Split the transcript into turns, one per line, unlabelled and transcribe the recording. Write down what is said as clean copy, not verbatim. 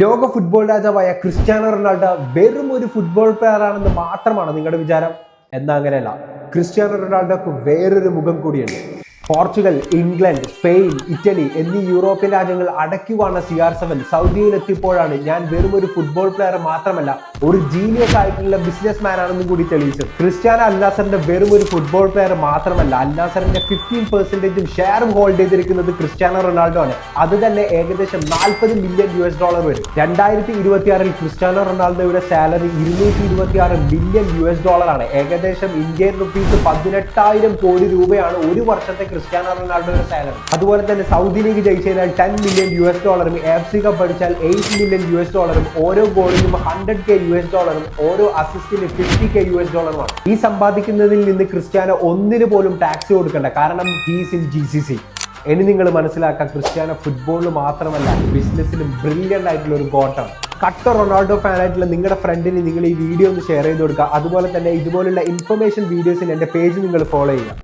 ലോക ഫുട്ബോൾ രാജാവായ Cristiano Ronaldo വെറും ഒരു ഫുട്ബോൾ പ്ലെയർ ആണെന്ന് മാത്രമാണ് നിങ്ങളുടെ വിചാരം? എന്നാൽ അങ്ങനെയല്ല. ക്രിസ്ത്യാനോ റൊണാൾഡോക്ക് വേറൊരു മുഖം കൂടിയുണ്ട്. പോർച്ചുഗൽ, ഇംഗ്ലണ്ട്, സ്പെയിൻ, ഇറ്റലി എന്നീ യൂറോപ്യൻ രാജ്യങ്ങൾ അടയ്ക്കുവാണ് CR7 സൗദിയിലെത്തിയപ്പോഴാണ് ഞാൻ വെറും ഒരു ഫുട്ബോൾ പ്ലെയർ മാത്രമല്ല, ഒരു ജീനിയസ് ആയിട്ടുള്ള ബിസിനസ് മാൻ ആണെന്നും കൂടി തെളിയിച്ചത്. ക്രിസ്ത്യാനോ അൽ നാസറിന്റെ വെറും ഒരു ഫുട്ബോൾ പ്ലെയർ മാത്രമല്ല, അൽ നാസറിന്റെ 15% ഷെയറും ഹോൾഡ് ചെയ്തിരിക്കുന്നത് ക്രിസ്ത്യാനോ റൊണാൾഡോ ആണ്. അത് തന്നെ ഏകദേശം $40 മില്യൺ വരും. 2026 ക്രിസ്ത്യാനോ റൊണാൾഡോയുടെ സാലറി $226 മില്യൺ ആണ്. ഏകദേശം ഇന്ത്യൻ റുപ്പീസ് 18,000 കോടി രൂപയാണ് ഒരു വർഷത്തെ ക്രിസ്ത്യാനോ റൊണാൾഡോയുടെ സാലറി. അതുപോലെ തന്നെ സൗദി ലീഗ് ജയിച്ചാൽ $10 മില്യൺ, AFC കപ്പ് അടിച്ചാൽ $8 മില്യൺ, ഓരോ ഗോളിനും $100K, ഓരോ അസിസ്റ്റിന് $50K. ഈ സമ്പാദിക്കുന്നതിൽ നിന്ന് ക്രിസ്ത്യാനോ ഒന്നിന് പോലും ടാക്സ് കൊടുക്കണ്ട, കാരണം ഹീസ് ഇൻ GCC. ഇനി നിങ്ങൾ മനസ്സിലാക്കുക, ക്രിസ്ത്യാനോ ഫുട്ബോളിൽ മാത്രമല്ല ബിസിനസ്സിലും ബ്രില്യൻ്റ് ആയിട്ടുള്ള ഒരു ഗോട്ടാണ്. കട്ട റൊണാൾഡോ ഫാൻ ആയിട്ടുള്ള നിങ്ങളുടെ ഫ്രണ്ടിന് നിങ്ങൾ ഈ വീഡിയോ ഒന്ന് ഷെയർ ചെയ്ത് കൊടുക്കുക. അതുപോലെ തന്നെ ഇതുപോലുള്ള ഇൻഫർമേഷൻ വീഡിയോസിന് എൻ്റെ പേജ് നിങ്ങൾ ഫോളോ ചെയ്യുക.